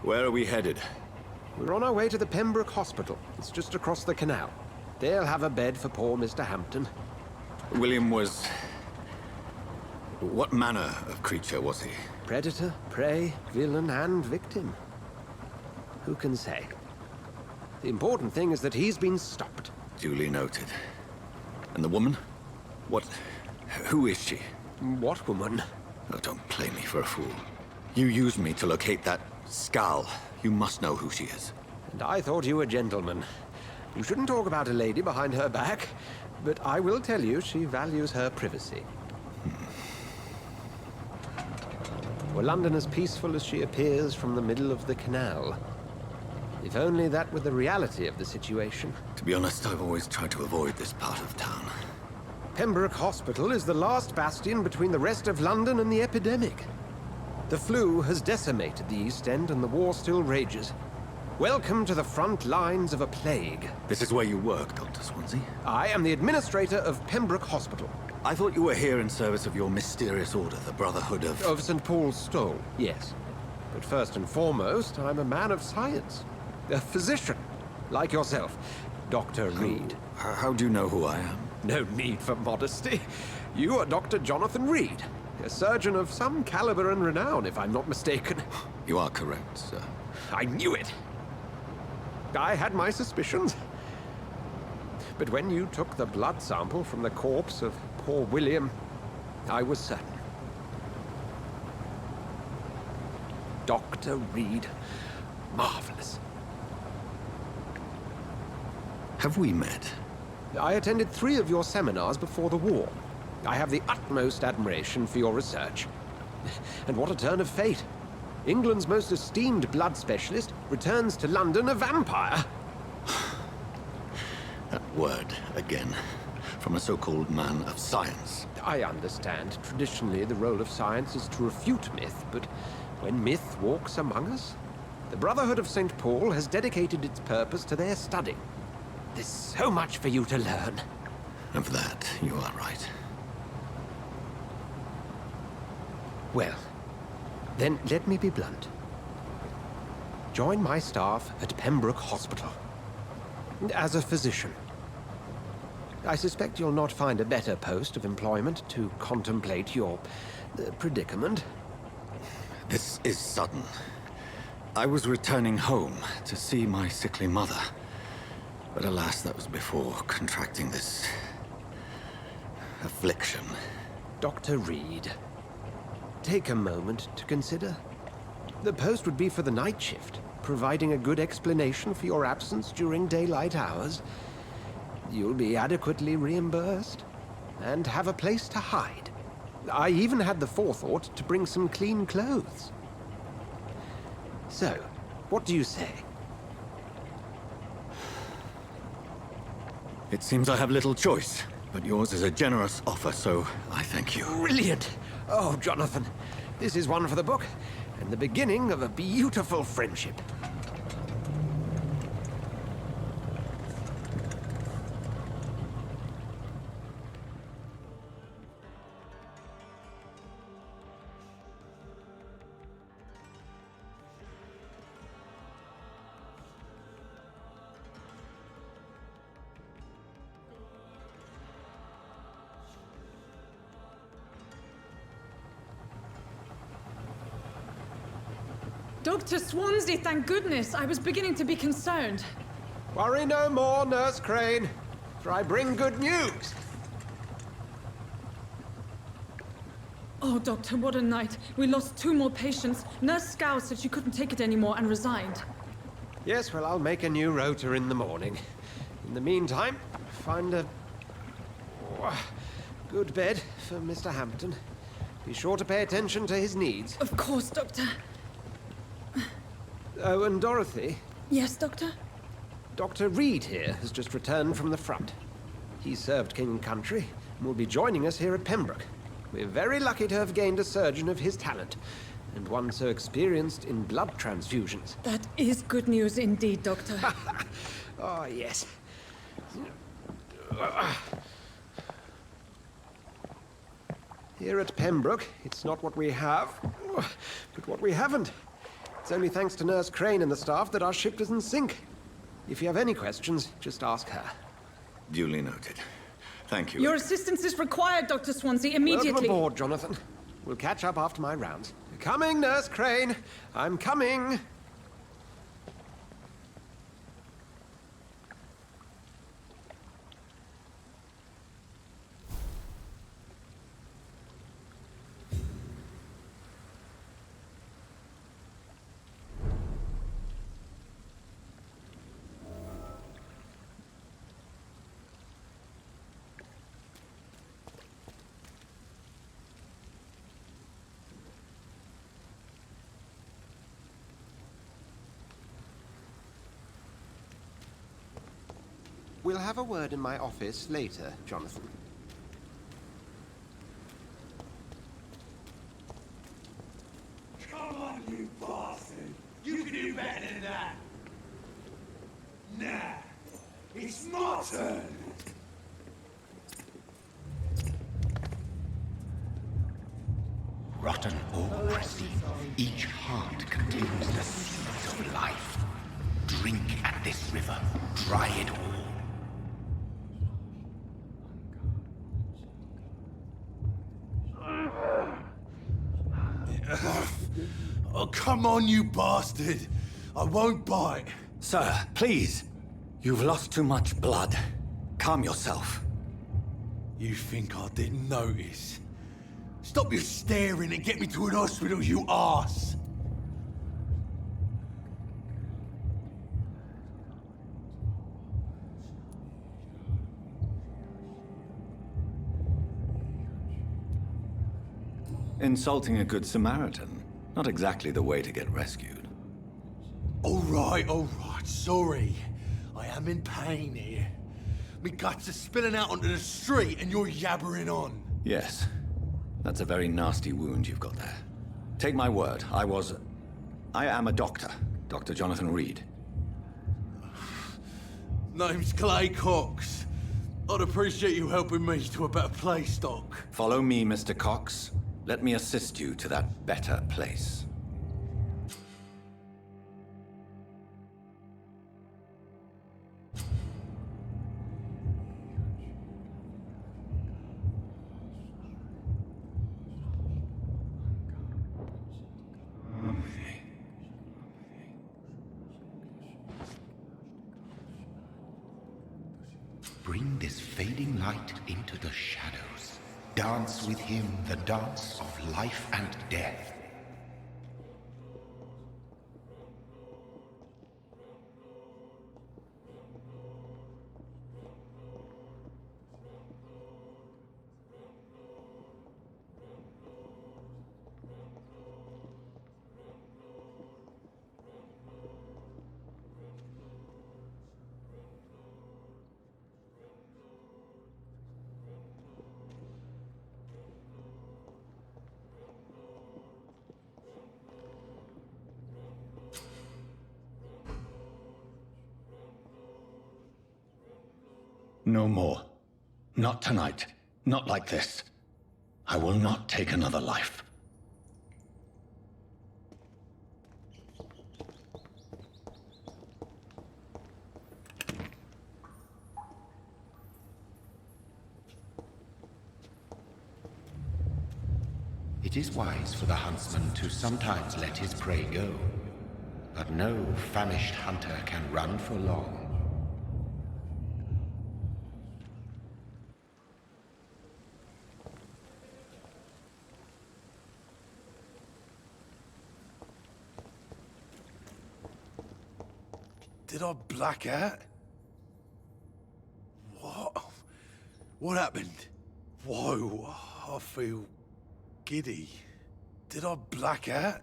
Where are we headed? We're on our way to the Pembroke Hospital. It's just across the canal. They'll have a bed for poor Mr. Hampton. William was... What manner of creature was he? Predator, prey, villain, and victim. Who can say? The important thing is that he's been stopped. Duly noted. And the woman? What... Who is she? What woman? Oh, don't play me for a fool. You used me to locate that skull. You must know who she is. And I thought you a gentleman. You shouldn't talk about a lady behind her back, but I will tell you she values her privacy. Were London as peaceful as she appears from the middle of the canal? If only that were the reality of the situation. To be honest, I've always tried to avoid this part of town. Pembroke Hospital is the last bastion between the rest of London and the epidemic. The flu has decimated the East End and the war still rages. Welcome to the front lines of a plague. This is where you work, Dr. Swansea? I am the administrator of Pembroke Hospital. I thought you were here in service of your mysterious order, the Brotherhood of... Of St. Paul's Stole, yes. But first and foremost, I'm a man of science. A physician, like yourself, Dr. Reid. How do you know who I am? No need for modesty. You are Dr. Jonathan Reid, a surgeon of some caliber and renown, if I'm not mistaken. You are correct, sir. I knew it. I had my suspicions. But when you took the blood sample from the corpse of poor William, I was certain. Dr. Reid. Marvelous. Have we met? I attended 3 of your seminars before the war. I have the utmost admiration for your research. And what a turn of fate. England's most esteemed blood specialist returns to London a vampire. That word, again, from a so-called man of science. I understand. Traditionally, the role of science is to refute myth, but when myth walks among us, the Brotherhood of St. Paul has dedicated its purpose to their study. There's so much for you to learn. And for that, you are right. Well, then let me be blunt. Join my staff at Pembroke Hospital. As a physician. I suspect you'll not find a better post of employment to contemplate your predicament. This is sudden. I was returning home to see my sickly mother. But alas, that was before contracting this... affliction. Dr. Reid, take a moment to consider. The post would be for the night shift, providing a good explanation for your absence during daylight hours. You'll be adequately reimbursed, and have a place to hide. I even had the forethought to bring some clean clothes. So, what do you say? It seems I have little choice, but yours is a generous offer, so I thank you. Brilliant! Oh, Jonathan, this is one for the book, and the beginning of a beautiful friendship. Dr. Swansea, thank goodness. I was beginning to be concerned. Worry no more, Nurse Crane, for I bring good news. Oh, Doctor, what a night. We lost 2 more patients. Nurse Scow said she couldn't take it anymore and resigned. Yes, well, I'll make a new rota in the morning. In the meantime, find a good bed for Mr. Hampton. Be sure to pay attention to his needs. Of course, Doctor. Oh, and Dorothy, Yes, Doctor? Dr. Reid here has just returned from the front. He served King and Country and will be joining us here at Pembroke. We're very lucky to have gained a surgeon of his talent, and one so experienced in blood transfusions. That is good news indeed, Doctor. Oh, yes. Here at Pembroke, it's not what we have, but what we haven't. It's only thanks to Nurse Crane and the staff that our ship doesn't sink. If you have any questions, just ask her. Duly noted. Thank you. Your assistance is required, Dr. Swansea, immediately. Welcome aboard, Jonathan. We'll catch up after my rounds. Coming, Nurse Crane. I'm coming. We'll have a word in my office later, Jonathan. Come on, you bastard! You can do better than that! Nah, it's my turn! Rotten or crusty, each heart contains the seeds of life. Drink at this river, dry it all. Oh, come on, you bastard! I won't bite! Sir, please. You've lost too much blood. Calm yourself. You think I didn't notice? Stop your staring and get me to an hospital, you arse! Insulting a good Samaritan. Not exactly the way to get rescued. All right, sorry. I am in pain here. Me guts are spilling out onto the street and you're yabbering on. Yes. That's a very nasty wound you've got there. Take my word, I am a doctor. Dr. Jonathan Reid. Name's Clay Cox. I'd appreciate you helping me to a better place, Doc. Follow me, Mr. Cox. Let me assist you to that better place. Bring this fading light into the shadows. Dance with him the dance of life and death. No more. Not tonight. Not like this. I will not take another life. It is wise for the huntsman to sometimes let his prey go, but no famished hunter can run for long. Did I black out? What happened? Whoa, I feel giddy. Did I black out?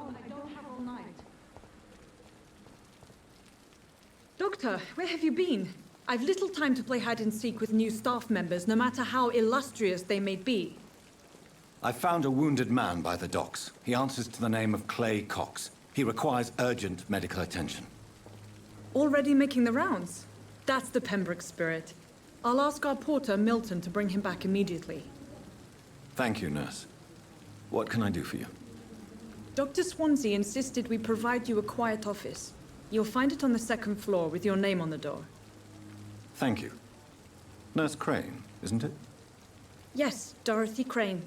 I don't have all night. Doctor, where have you been? I've little time to play hide and seek with new staff members, no matter how illustrious they may be. I found a wounded man by the docks. He answers to the name of Clay Cox. He requires urgent medical attention. Already making the rounds? That's the Pembroke spirit. I'll ask our porter, Milton, to bring him back immediately. Thank you, nurse. What can I do for you? Dr. Swansea insisted we provide you a quiet office. You'll find it on the second floor with your name on the door. Thank you. Nurse Crane, isn't it? Yes, Dorothy Crane.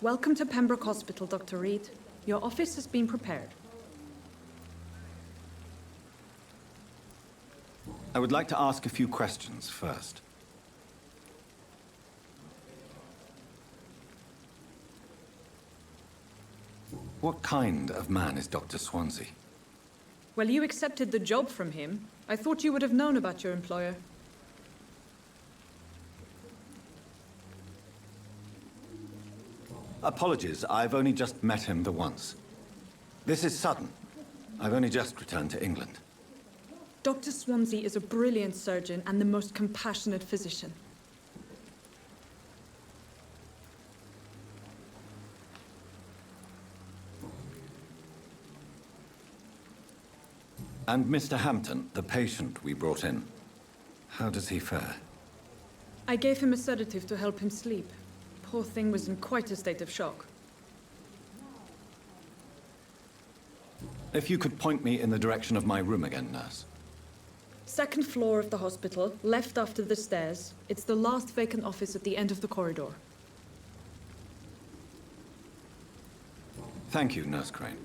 Welcome to Pembroke Hospital, Dr. Reid. Your office has been prepared. I would like to ask a few questions first. What kind of man is Dr. Swansea? Well, you accepted the job from him. I thought you would have known about your employer. Apologies, I've only just met him the once. This is sudden. I've only just returned to England. Dr. Swansea is a brilliant surgeon and the most compassionate physician. And Mr. Hampton, the patient we brought in, how does he fare? I gave him a sedative to help him sleep. Poor thing was in quite a state of shock. If you could point me in the direction of my room again, nurse. Second floor of the hospital, left after the stairs. It's the last vacant office at the end of the corridor. Thank you, Nurse Crane.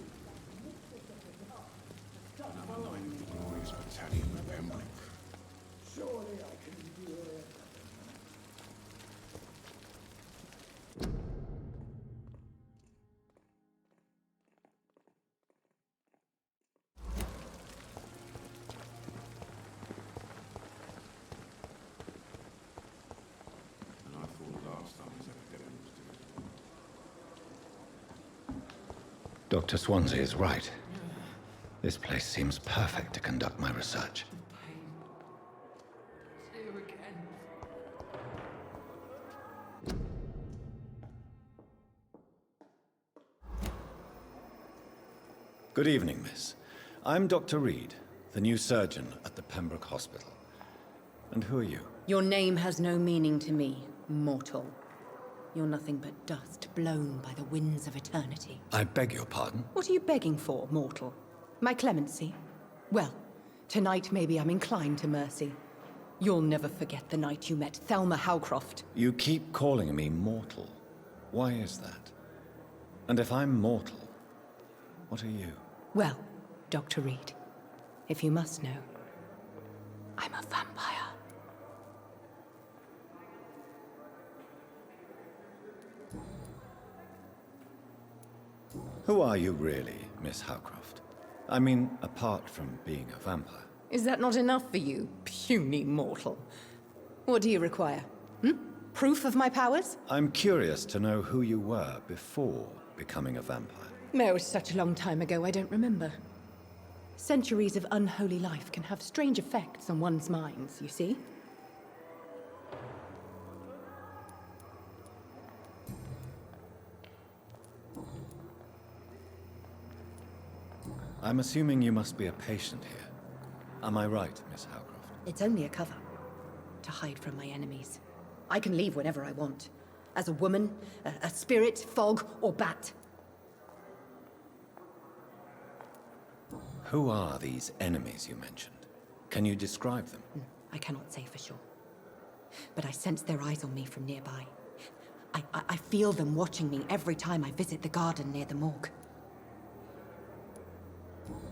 Dr. Swansea is right. This place seems perfect to conduct my research. Good evening, miss. I'm Dr. Reid, the new surgeon at the Pembroke Hospital. And who are you? Your name has no meaning to me, mortal. You're nothing but dust blown by the winds of eternity. I beg your pardon? What are you begging for, mortal? My clemency? Well, tonight maybe I'm inclined to mercy. You'll never forget the night you met Thelma Howcroft. You keep calling me mortal. Why is that? And if I'm mortal, what are you? Well, Dr. Reid, if you must know, I'm a vampire. Who are you really, Miss Howcroft? I mean, apart from being a vampire. Is that not enough for you, puny mortal? What do you require? Proof of my powers? I'm curious to know who you were before becoming a vampire. It was such a long time ago, I don't remember. Centuries of unholy life can have strange effects on one's minds, you see? I'm assuming you must be a patient here. Am I right, Miss Howcroft? It's only a cover. To hide from my enemies. I can leave whenever I want. As a woman, a spirit, fog, or bat. Who are these enemies you mentioned? Can you describe them? I cannot say for sure. But I sense their eyes on me from nearby. I feel them watching me every time I visit the garden near the morgue.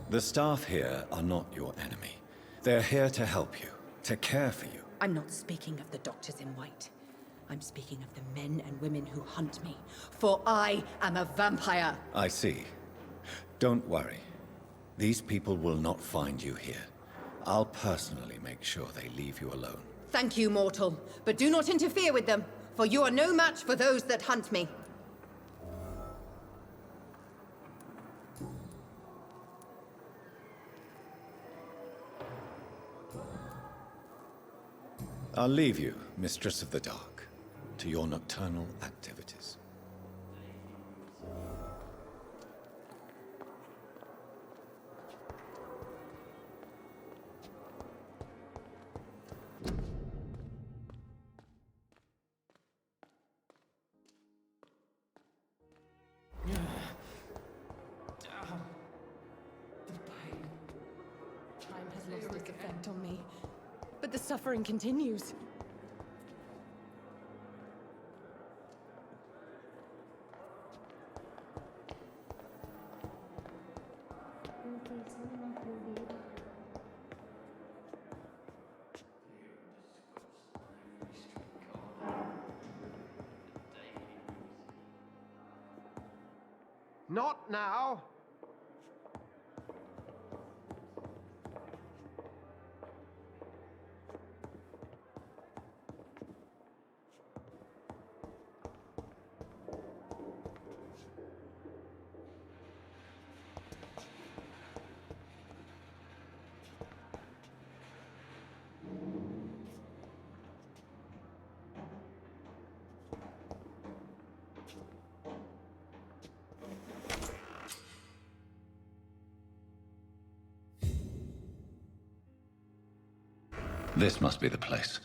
The staff here are not your enemy. They're here to help you, to care for you. I'm not speaking of the doctors in white. I'm speaking of the men and women who hunt me. For I am a vampire! I see. Don't worry. These people will not find you here. I'll personally make sure they leave you alone. Thank you, mortal. But do not interfere with them, for you are no match for those that hunt me. I'll leave you, Mistress of the Dark, to your nocturnal activities. Time has lost its effect on me, but the suffering continues. Not now! This must be the place.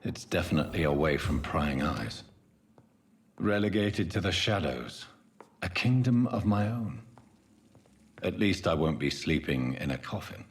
It's definitely away from prying eyes. Relegated to the shadows. A kingdom of my own. At least I won't be sleeping in a coffin.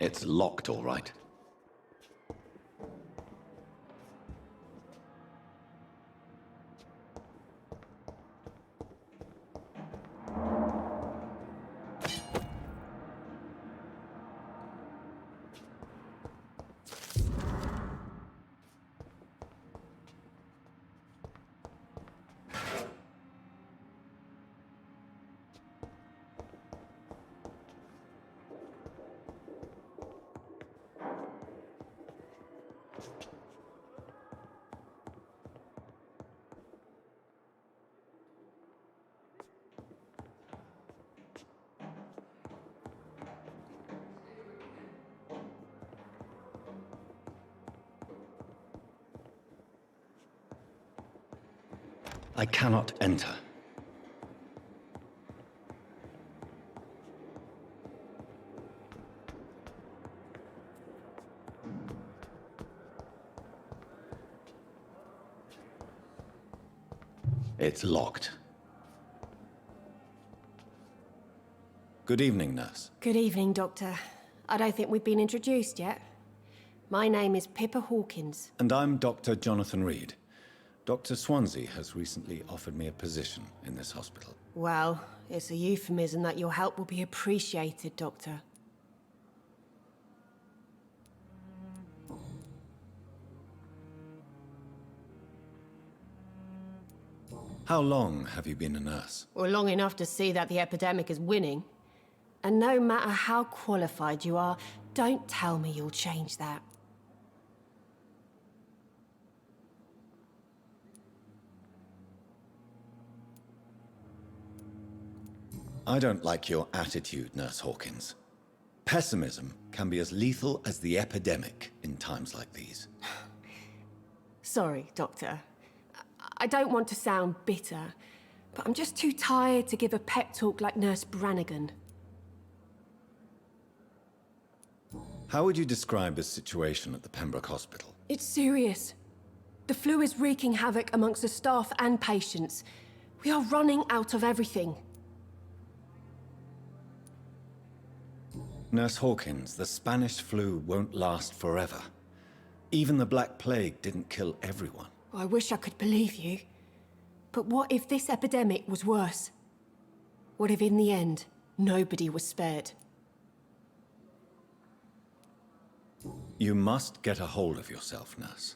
It's locked, all right. I cannot enter. It's locked. Good evening, nurse. Good evening, Doctor. I don't think we've been introduced yet. My name is Pippa Hawkins. And I'm Dr. Jonathan Reid. Dr. Swansea has recently offered me a position in this hospital. Well, it's a euphemism that your help will be appreciated, Doctor. How long have you been a nurse? Well, long enough to see that the epidemic is winning. And no matter how qualified you are, don't tell me you'll change that. I don't like your attitude, Nurse Hawkins. Pessimism can be as lethal as the epidemic in times like these. Sorry, Doctor. I don't want to sound bitter, but I'm just too tired to give a pep talk like Nurse Brannigan. How would you describe the situation at the Pembroke Hospital? It's serious. The flu is wreaking havoc amongst the staff and patients. We are running out of everything. Nurse Hawkins, the Spanish flu won't last forever. Even the Black Plague didn't kill everyone. I wish I could believe you. But what if this epidemic was worse? What if in the end, nobody was spared? You must get a hold of yourself, nurse.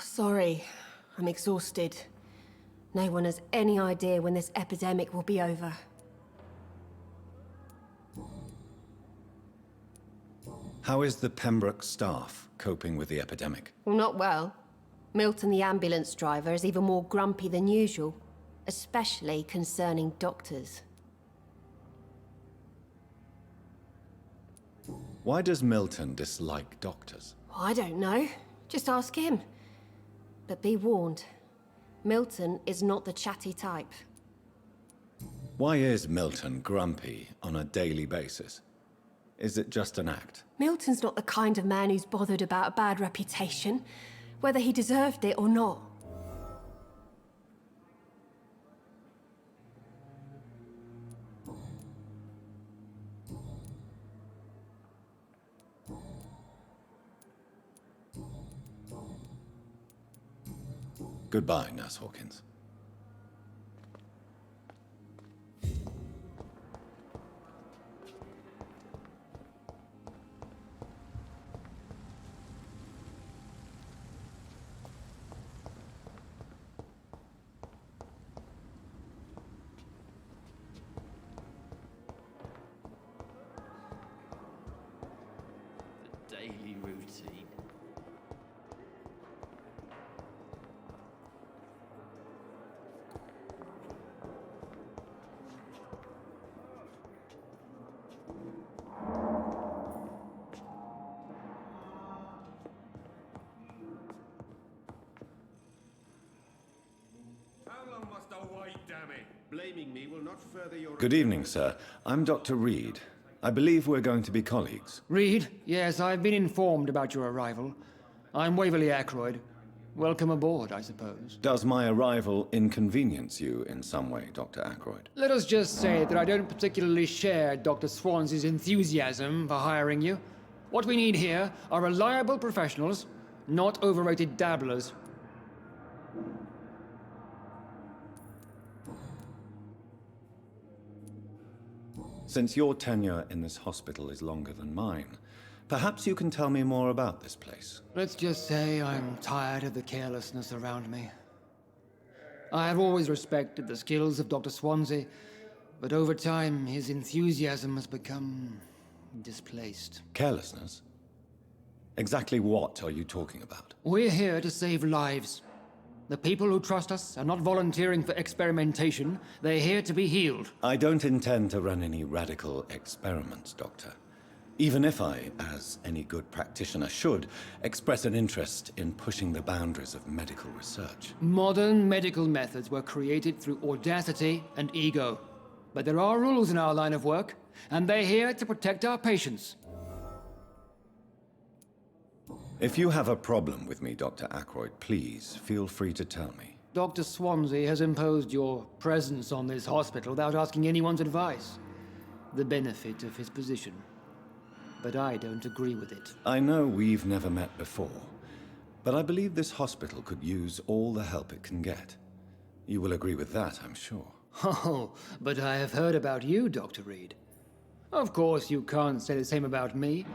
Sorry, I'm exhausted. No one has any idea when this epidemic will be over. How is the Pembroke staff coping with the epidemic? Well, not well. Milton, the ambulance driver, is even more grumpy than usual, especially concerning doctors. Why does Milton dislike doctors? I don't know. Just ask him. But be warned, Milton is not the chatty type. Why is Milton grumpy on a daily basis? Is it just an act? Milton's not the kind of man who's bothered about a bad reputation, whether he deserved it or not. Goodbye, Nurse Hawkins. Daily routine. How long must I wait, damn it? Blaming me will not further your... Good evening, sir. I'm Dr. Reid. I believe we're going to be colleagues. Reid, yes, I've been informed about your arrival. I'm Waverly Ackroyd. Welcome aboard, I suppose. Does my arrival inconvenience you in some way, Dr. Ackroyd? Let us just say that I don't particularly share Dr. Swansea's enthusiasm for hiring you. What we need here are reliable professionals, not overrated dabblers. Since your tenure in this hospital is longer than mine, perhaps you can tell me more about this place. Let's just say I'm tired of the carelessness around me. I have always respected the skills of Dr. Swansea, but over time his enthusiasm has become displaced. Carelessness? Exactly what are you talking about? We're here to save lives. The people who trust us are not volunteering for experimentation. They're here to be healed. I don't intend to run any radical experiments, Doctor. Even if I, as any good practitioner should, express an interest in pushing the boundaries of medical research. Modern medical methods were created through audacity and ego. But there are rules in our line of work, and they're here to protect our patients. If you have a problem with me, Dr. Ackroyd, please feel free to tell me. Dr. Swansea has imposed your presence on this hospital without asking anyone's advice. The benefit of his position. But I don't agree with it. I know we've never met before, but I believe this hospital could use all the help it can get. You will agree with that, I'm sure. Oh, but I have heard about you, Dr. Reid. Of course, you can't say the same about me,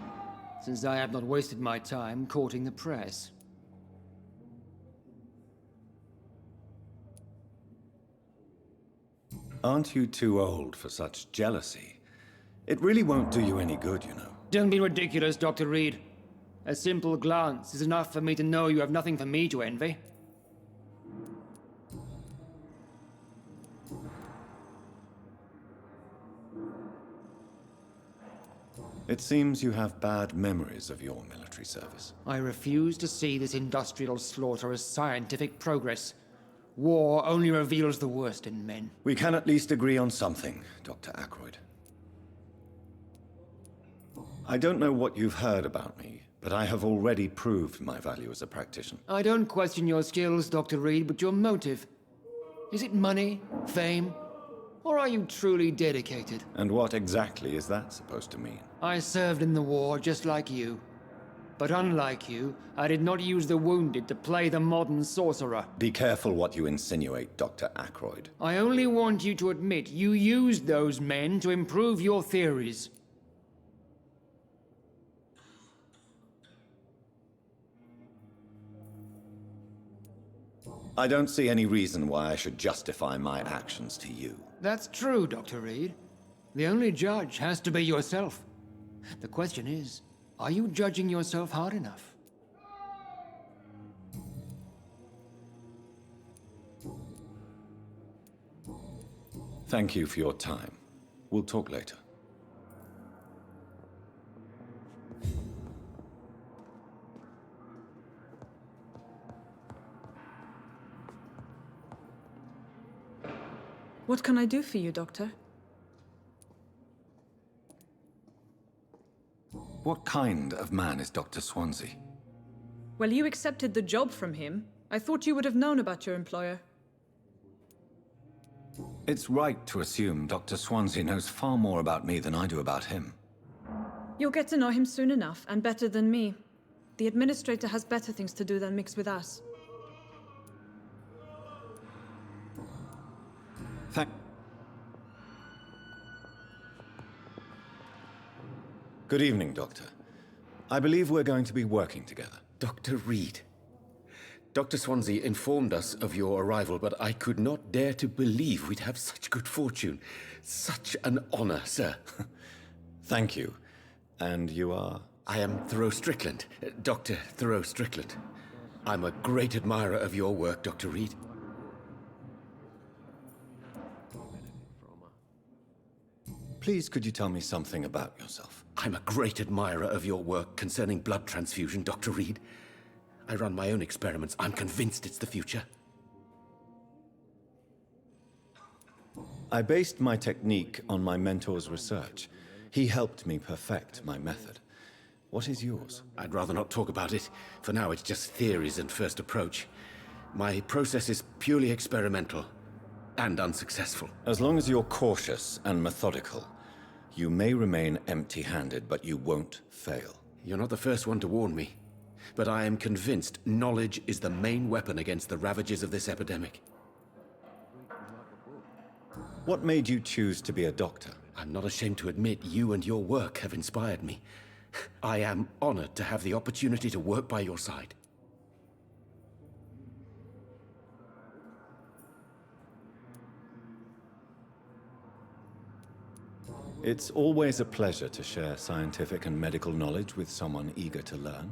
since I have not wasted my time courting the press. Aren't you too old for such jealousy? It really won't do you any good, you know. Don't be ridiculous, Dr. Reid. A simple glance is enough for me to know you have nothing for me to envy. It seems you have bad memories of your military service. I refuse to see this industrial slaughter as scientific progress. War only reveals the worst in men. We can at least agree on something, Dr. Ackroyd. I don't know what you've heard about me, but I have already proved my value as a practitioner. I don't question your skills, Dr. Reid, but your motive. Is it money, fame, or are you truly dedicated? And what exactly is that supposed to mean? I served in the war just like you. But unlike you, I did not use the wounded to play the modern sorcerer. Be careful what you insinuate, Dr. Ackroyd. I only want you to admit you used those men to improve your theories. I don't see any reason why I should justify my actions to you. That's true, Dr. Reid. The only judge has to be yourself. The question is, are you judging yourself hard enough? Thank you for your time. We'll talk later. What can I do for you, Doctor? What kind of man is Dr. Swansea? Well, you accepted the job from him. I thought you would have known about your employer. It's right to assume Dr. Swansea knows far more about me than I do about him. You'll get to know him soon enough, and better than me. The administrator has better things to do than mix with us. Good evening, Doctor. I believe we're going to be working together. Dr. Reid. Dr. Swansea informed us of your arrival, but I could not dare to believe we'd have such good fortune. Such an honor, sir. Thank you. And you are? I am Thoreau Strickland, Dr. Thoreau Strickland. I'm a great admirer of your work, Dr. Reid. Please, could you tell me something about yourself? I'm a great admirer of your work concerning blood transfusion, Dr. Reid. I run my own experiments. I'm convinced it's the future. I based my technique on my mentor's research. He helped me perfect my method. What is yours? I'd rather not talk about it. For now, it's just theories and first approach. My process is purely experimental and unsuccessful. As long as you're cautious and methodical, you may remain empty-handed, but you won't fail. You're not the first one to warn me, but I am convinced knowledge is the main weapon against the ravages of this epidemic. What made you choose to be a doctor? I'm not ashamed to admit you and your work have inspired me. I am honored to have the opportunity to work by your side. It's always a pleasure to share scientific and medical knowledge with someone eager to learn.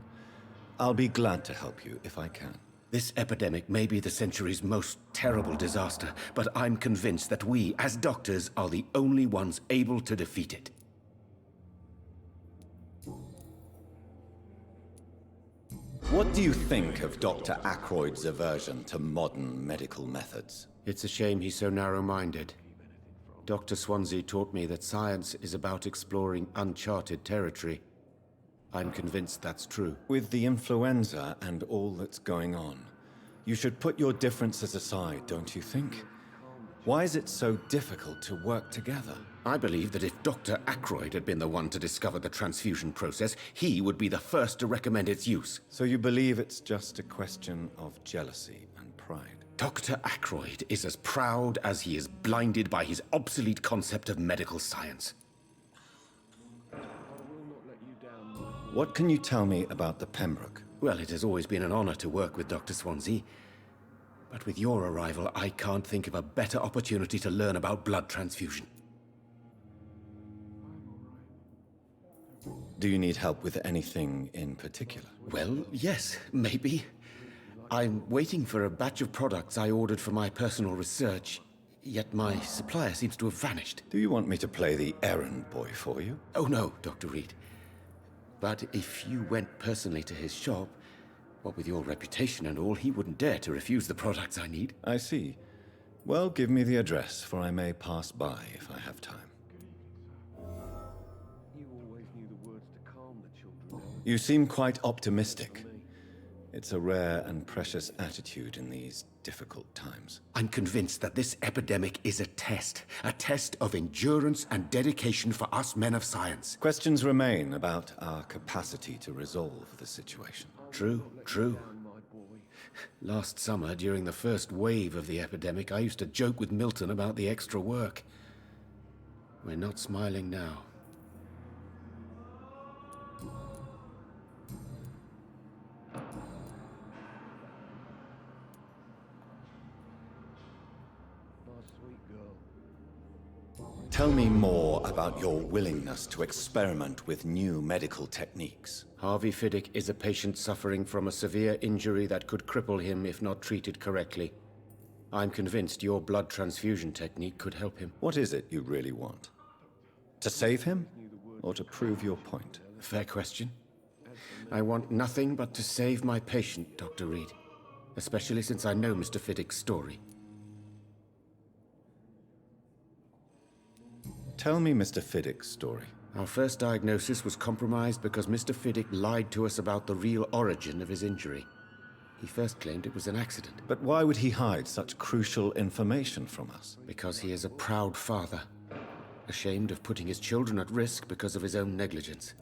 I'll be glad to help you if I can. This epidemic may be the century's most terrible disaster, but I'm convinced that we, as doctors, are the only ones able to defeat it. What do you think of Dr. Ackroyd's aversion to modern medical methods? It's a shame he's so narrow-minded. Dr. Swansea taught me that science is about exploring uncharted territory. I'm convinced that's true. With the influenza and all that's going on, You should put your differences aside, don't you think? Why is it so difficult to work together? I believe that if Dr. Ackroyd had been the one to discover the transfusion process, he would be the first to recommend its use. So you believe it's just a question of jealousy and pride? Dr. Ackroyd is as proud as he is blinded by his obsolete concept of medical science. What can you tell me about the Pembroke? Well, it has always been an honor to work with Dr. Swansea. But with your arrival, I can't think of a better opportunity to learn about blood transfusion. Do you need help with anything in particular? Well, yes, maybe. I'm waiting for a batch of products I ordered for my personal research, yet my supplier seems to have vanished. Do you want me to play the errand boy for you? Oh no, Dr. Reid. But if you went personally to his shop, what with your reputation and all, he wouldn't dare to refuse the products I need. I see. Well, give me the address, for I may pass by if I have time. You seem quite optimistic. It's a rare and precious attitude in these difficult times. I'm convinced that this epidemic is a test of endurance and dedication for us men of science. Questions remain about our capacity to resolve the situation. True. Last summer, during the first wave of the epidemic, I used to joke with Milton about the extra work. We're not smiling now. Tell me more about your willingness to experiment with new medical techniques. Harvey Fiddick is a patient suffering from a severe injury that could cripple him if not treated correctly. I'm convinced your blood transfusion technique could help him. What is it you really want? To save him, or to prove your point? Fair question. I want nothing but to save my patient, Dr. Reid. Especially since I know Mr. Fiddick's story. Tell me Mr. Fiddick's story. Our first diagnosis was compromised because Mr. Fiddick lied to us about the real origin of his injury. He first claimed it was an accident. But why would he hide such crucial information from us? Because he is a proud father, ashamed of putting his children at risk because of his own negligence.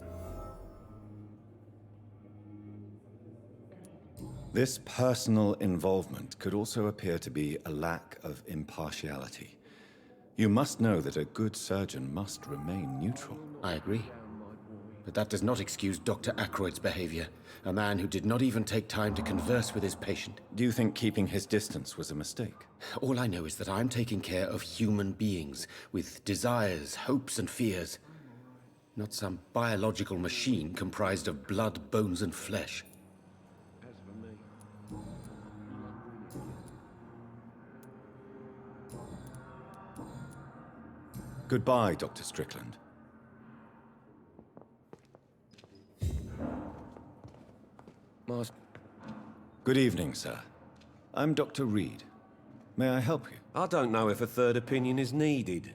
This personal involvement could also appear to be a lack of impartiality. You must know that a good surgeon must remain neutral. I agree. But that does not excuse Dr. Ackroyd's behavior, a man who did not even take time to converse with his patient. Do you think keeping his distance was a mistake? All I know is that I'm taking care of human beings with desires, hopes, and fears. Not some biological machine comprised of blood, bones, and flesh. Goodbye, Dr. Strickland. Good evening, sir. I'm Dr. Reid. May I help you? I don't know if a third opinion is needed.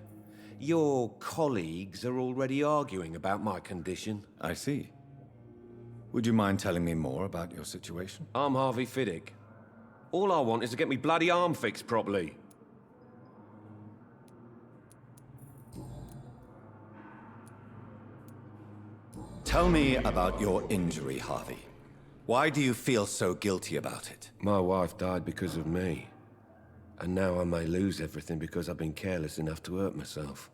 Your colleagues are already arguing about my condition. I see. Would you mind telling me more about your situation? I'm Harvey Fiddick. All I want is to get me bloody arm fixed properly. Tell me about your injury, Harvey. Why do you feel so guilty about it? My wife died because of me. And now I may lose everything because I've been careless enough to hurt myself.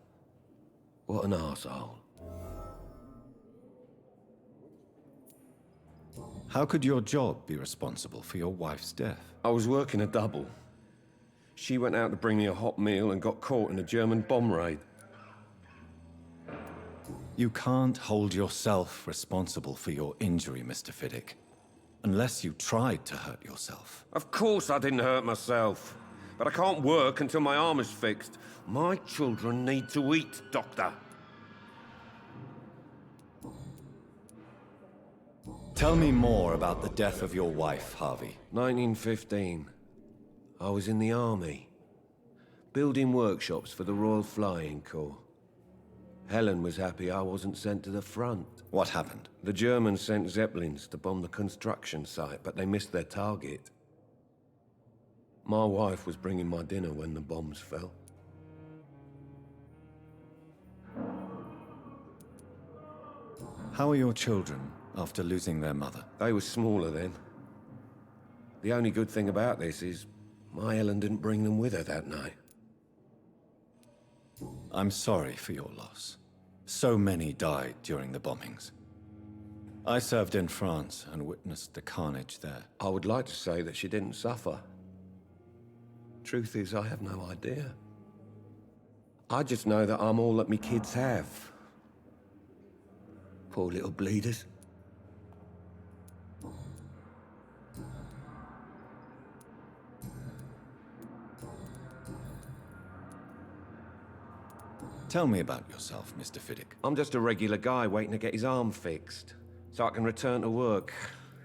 What an arsehole. How could your job be responsible for your wife's death? I was working a double. She went out to bring me a hot meal and got caught in a German bomb raid. You can't hold yourself responsible for your injury, Mr. Fiddick, unless you tried to hurt yourself. Of course I didn't hurt myself. But I can't work until my arm is fixed. My children need to eat, Doctor. Tell me more about the death of your wife, Harvey. 1915. I was in the army, building workshops for the Royal Flying Corps. Helen was happy I wasn't sent to the front. What happened? The Germans sent Zeppelins to bomb the construction site, but they missed their target. My wife was bringing my dinner when the bombs fell. How are your children after losing their mother? They were smaller then. The only good thing about this is my Ellen didn't bring them with her that night. I'm sorry for your loss. So many died during the bombings. I served in France and witnessed the carnage there. I would like to say that she didn't suffer. Truth is, I have no idea. I just know that I'm all that me kids have. Poor little bleeders. Tell me about yourself, Mr. Fiddick. I'm just a regular guy waiting to get his arm fixed, so I can return to work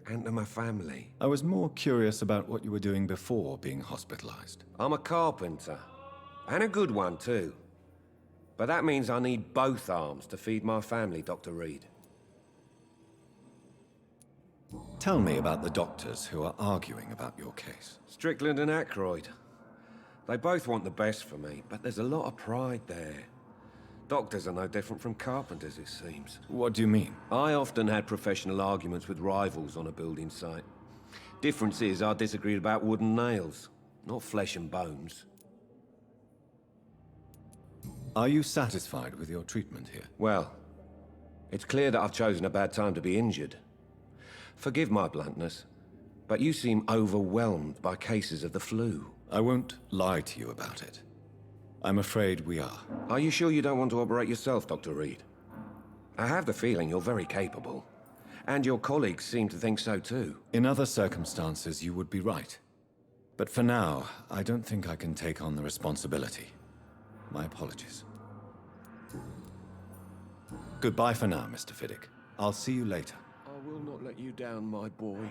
and to my family. I was more curious about what you were doing before being hospitalized. I'm a carpenter, and a good one too. But that means I need both arms to feed my family, Dr. Reid. Tell me about the doctors who are arguing about your case. Strickland and Aykroyd. They both want the best for me, but there's a lot of pride there. Doctors are no different from carpenters, it seems. What do you mean? I often had professional arguments with rivals on a building site. Difference is, I disagreed about wooden nails, not flesh and bones. Are you satisfied with your treatment here? Well, it's clear that I've chosen a bad time to be injured. Forgive my bluntness, but you seem overwhelmed by cases of the flu. I won't lie to you about it. I'm afraid we are. Are you sure you don't want to operate yourself, Dr. Reid? I have the feeling you're very capable. And your colleagues seem to think so too. In other circumstances, you would be right. But for now, I don't think I can take on the responsibility. My apologies. Goodbye for now, Mr. Fiddick. I'll see you later. I will not let you down, my boy.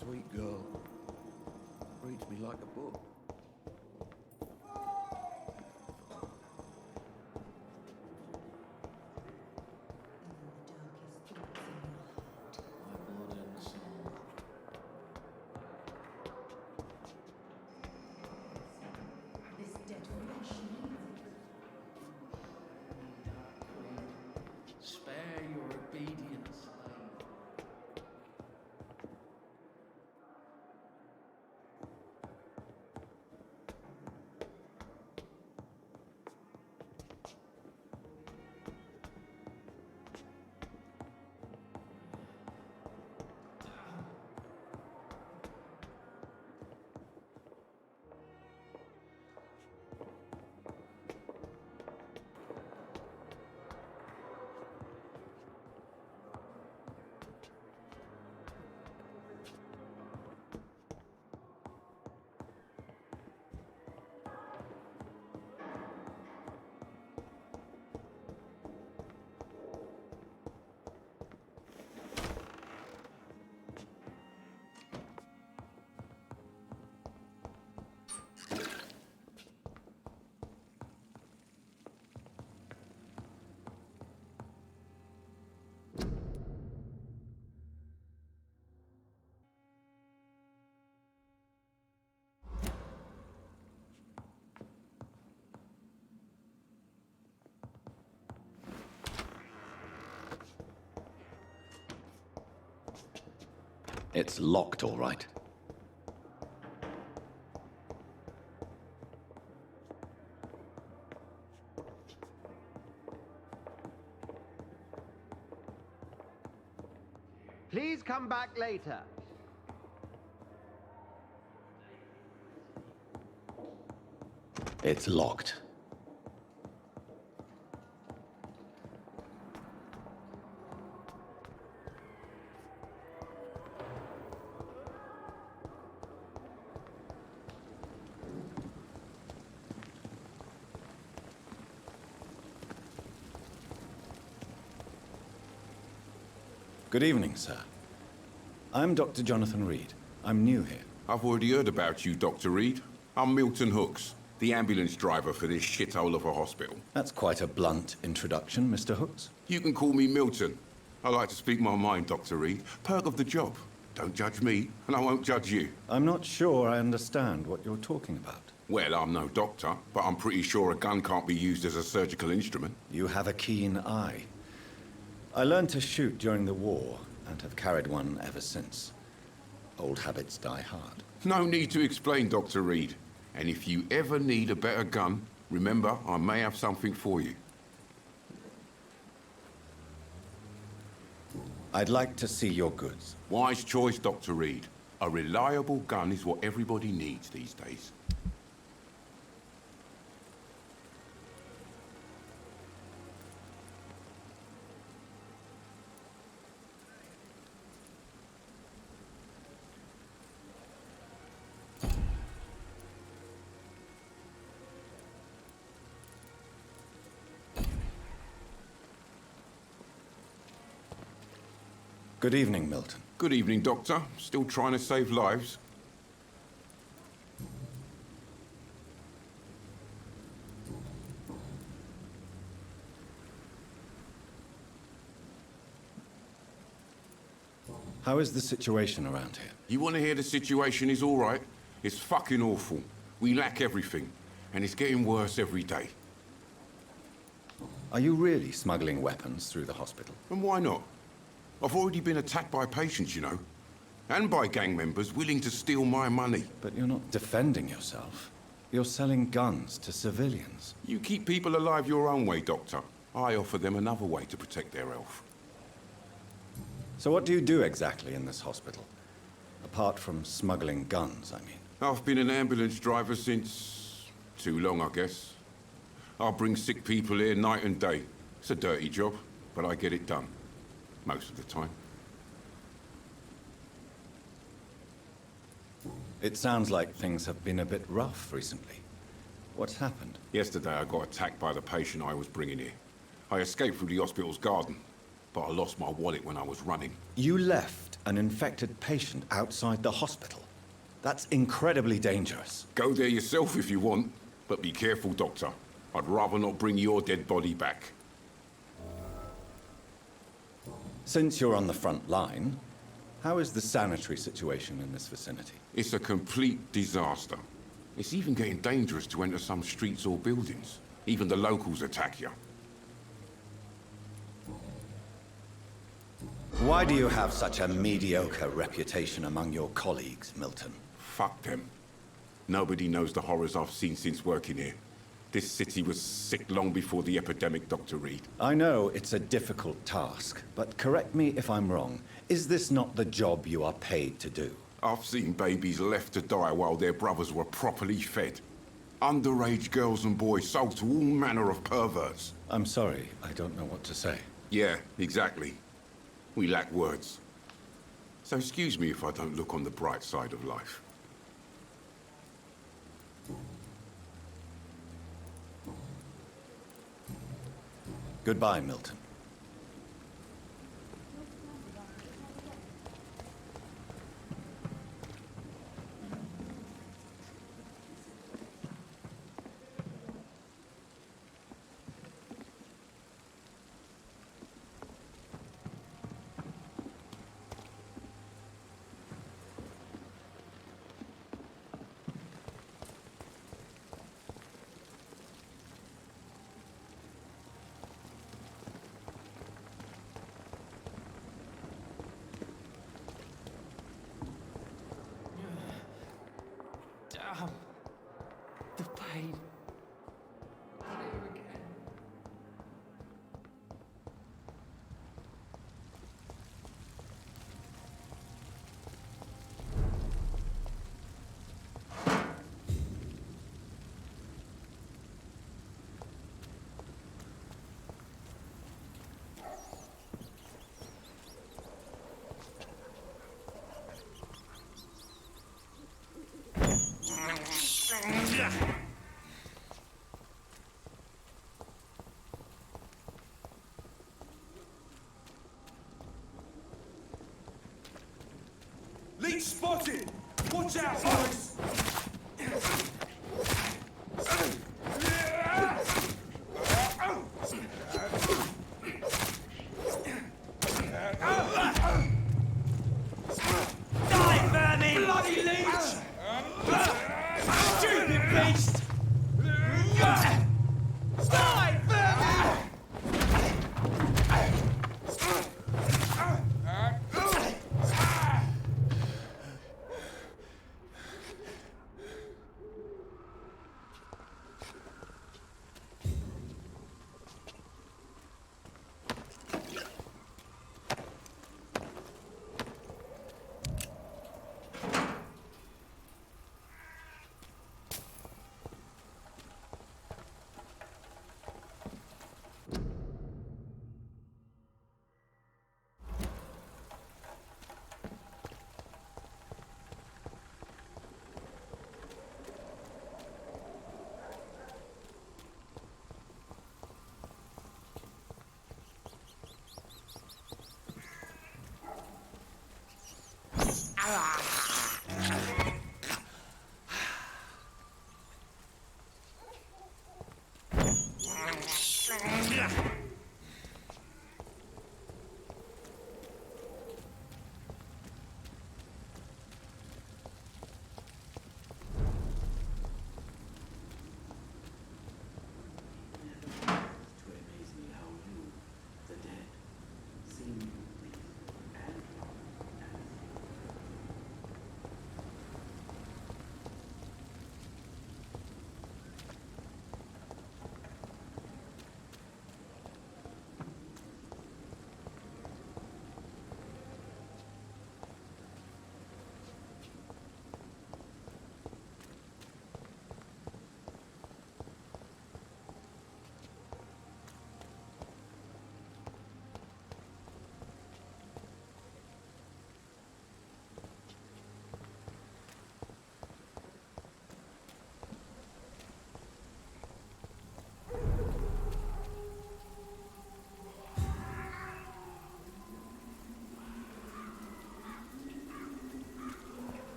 Sweet girl. Reads me like a book. Spare your obedience. It's locked, all right. Please come back later. It's locked. Good evening, sir. I'm Dr. Jonathan Reid. I'm new here. I've already heard about you, Dr. Reid. I'm Milton Hooks, the ambulance driver for this shithole of a hospital. That's quite a blunt introduction, Mr. Hooks. You can call me Milton. I like to speak my mind, Dr. Reid. Perk of the job. Don't judge me, and I won't judge you. I'm not sure I understand what you're talking about. Well, I'm no doctor, but I'm pretty sure a gun can't be used as a surgical instrument. You have a keen eye. I learned to shoot during the war, and have carried one ever since. Old habits die hard. No need to explain, Dr. Reid. And if you ever need a better gun, remember, I may have something for you. I'd like to see your goods. Wise choice, Dr. Reid. A reliable gun is what everybody needs these days. Good evening, Milton. Good evening, Doctor. Still trying to save lives? How is the situation around here? You want to hear the situation is all right? It's fucking awful. We lack everything, and it's getting worse every day. Are you really smuggling weapons through the hospital? And why not? I've already been attacked by patients, you know. And by gang members willing to steal my money. But you're not defending yourself. You're selling guns to civilians. You keep people alive your own way, Doctor. I offer them another way to protect their health. So what do you do exactly in this hospital? Apart from smuggling guns, I mean. I've been an ambulance driver since... too long, I guess. I'll bring sick people here night and day. It's a dirty job, but I get it done. Most of the time. It sounds like things have been a bit rough recently. What's happened? Yesterday I got attacked by the patient I was bringing here. I escaped through the hospital's garden, but I lost my wallet when I was running. You left an infected patient outside the hospital? That's incredibly dangerous. Go there yourself if you want, but be careful, Doctor. I'd rather not bring your dead body back. Since you're on the front line, how is the sanitary situation in this vicinity? It's a complete disaster. It's even getting dangerous to enter some streets or buildings. Even the locals attack you. Why do you have such a mediocre reputation among your colleagues, Milton? Fuck them. Nobody knows the horrors I've seen since working here. This city was sick long before the epidemic, Dr. Reid. I know it's a difficult task, but correct me if I'm wrong. Is this not the job you are paid to do? I've seen babies left to die while their brothers were properly fed. Underage girls and boys sold to all manner of perverts. I'm sorry, I don't know what to say. Yeah, exactly. We lack words. So excuse me if I don't look on the bright side of life. Goodbye, Milton. Damn. The pain. Got it! Watch out, boys! Die, vermin! Bloody leech! Stupid beast! Die, vermin!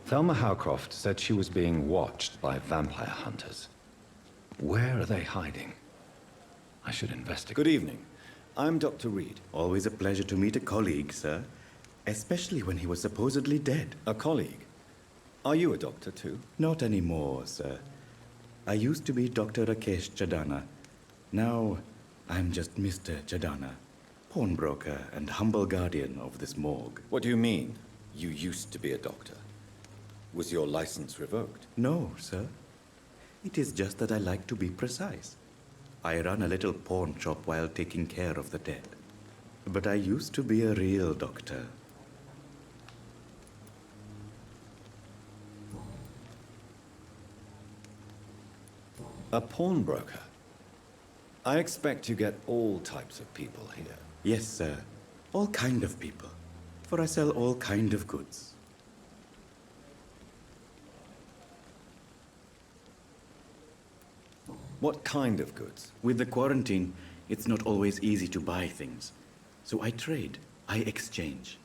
Thelma Howcroft said she was being watched by vampire hunters. Where are they hiding? I should investigate. Good evening. I'm Dr. Reid. Always a pleasure to meet a colleague, sir. Especially when he was supposedly dead. A colleague? Are you a doctor too? Not anymore, sir. I used to be Dr. Rakesh Chadana. Now, I'm just Mr. Chadana, pawnbroker and humble guardian of this morgue. What do you mean, you used to be a doctor? Was your license revoked? No, sir. It is just that I like to be precise. I run a little pawn shop while taking care of the dead. But I used to be a real doctor. A pawnbroker? I expect you get all types of people here. Yes, sir. All kind of people. For I sell all kind of goods. What kind of goods? With the quarantine, it's not always easy to buy things. So I trade, I exchange.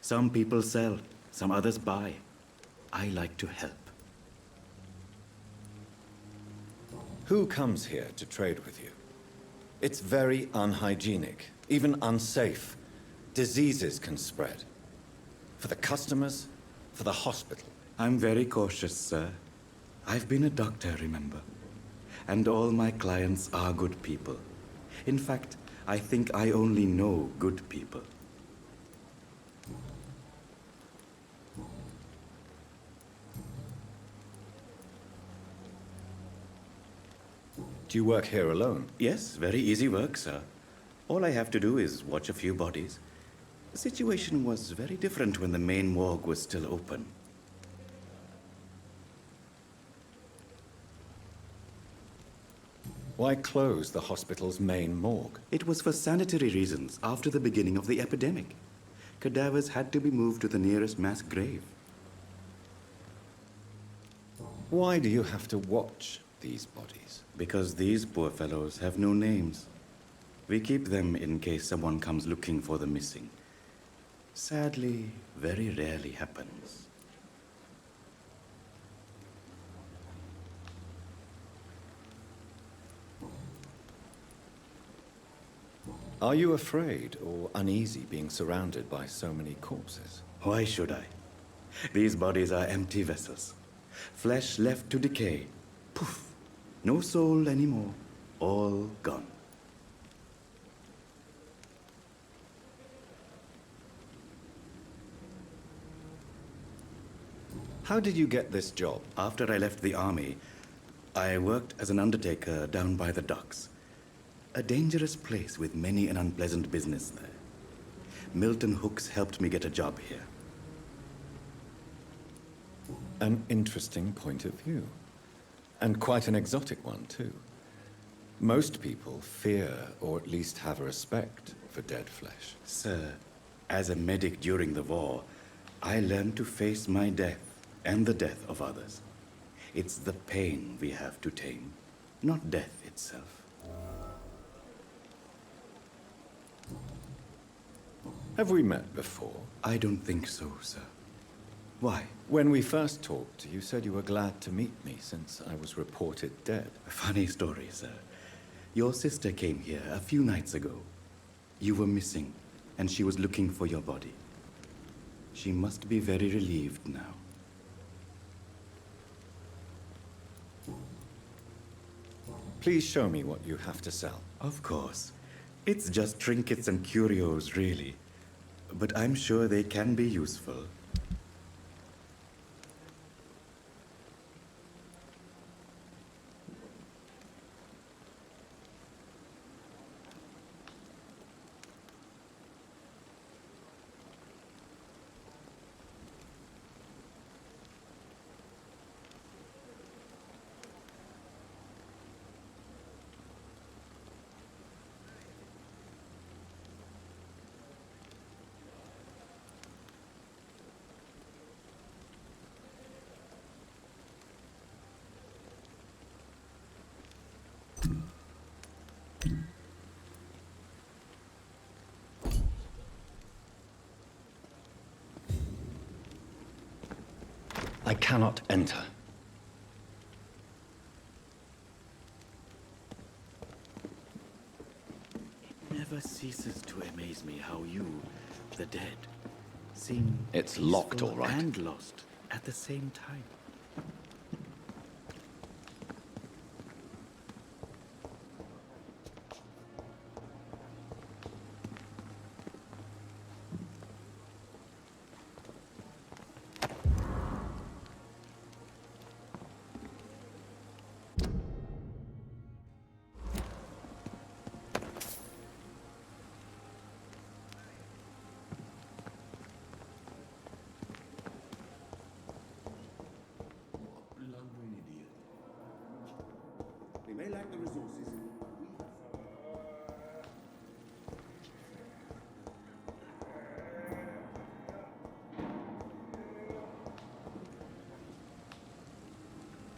Some people sell, some others buy. I like to help. Who comes here to trade with you? It's very unhygienic, even unsafe. Diseases can spread. For the customers, for the hospital. I'm very cautious, sir. I've been a doctor, remember? And all my clients are good people. In fact, I think I only know good people. Do you work here alone? Yes, very easy work, sir. All I have to do is watch a few bodies. The situation was very different when the main morgue was still open. Why close the hospital's main morgue? It was for sanitary reasons after the beginning of the epidemic. Cadavers had to be moved to the nearest mass grave. Why do you have to watch these bodies? Because these poor fellows have no names. We keep them in case someone comes looking for the missing. Sadly, very rarely happens. Are you afraid or uneasy being surrounded by so many corpses? Why should I? These bodies are empty vessels. Flesh left to decay. Poof! No soul anymore. All gone. How did you get this job? After I left the army, I worked as an undertaker down by the docks. A dangerous place with many an unpleasant business there. Milton Hooks helped me get a job here. An interesting point of view. And quite an exotic one, too. Most people fear, or at least have a respect, for dead flesh. Sir, as a medic during the war, I learned to face my death and the death of others. It's the pain we have to tame, not death itself. Have we met before? I don't think so, sir. Why? When we first talked, you said you were glad to meet me since I was reported dead. A funny story, sir. Your sister came here a few nights ago. You were missing, and she was looking for your body. She must be very relieved now. Please show me what you have to sell. Of course. It's just trinkets and curios, really. But I'm sure they can be useful. I cannot enter. It never ceases to amaze me how you, the dead, seem It's locked, peaceful all right. and lost at the same time. We may lack the resources.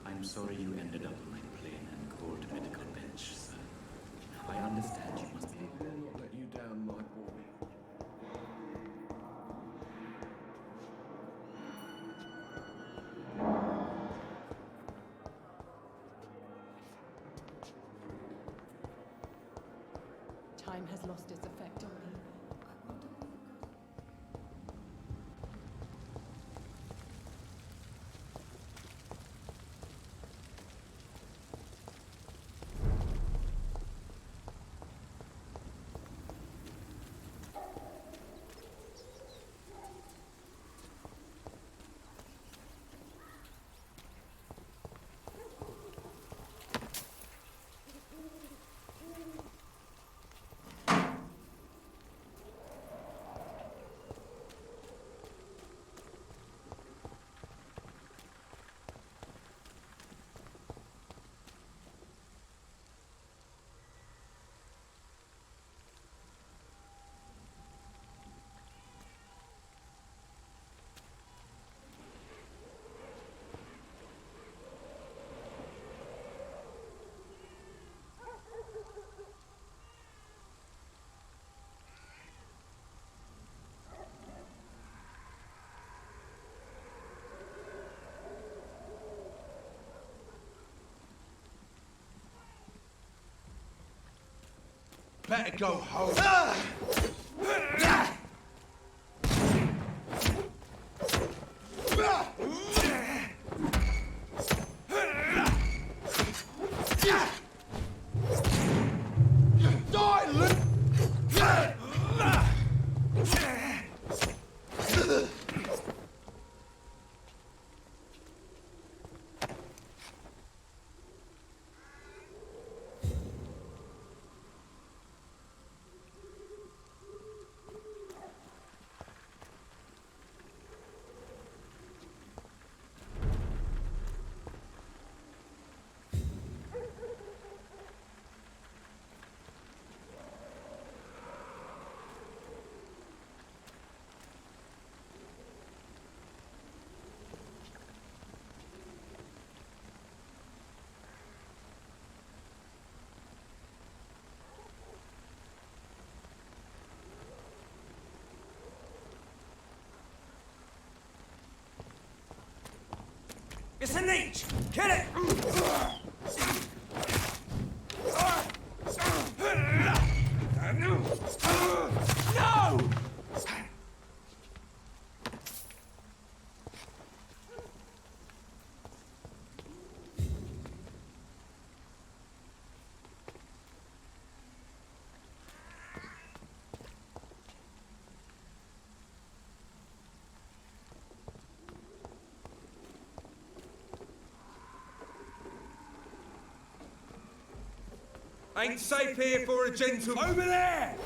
I'm sorry you ended up on my plane and cold medical bench, sir. I understand you must be... I will not let you down, my boy. Time has lost its effect on me. Better go home. It's a leech! Kill it! No! Ain't safe here for a gentleman. Over there!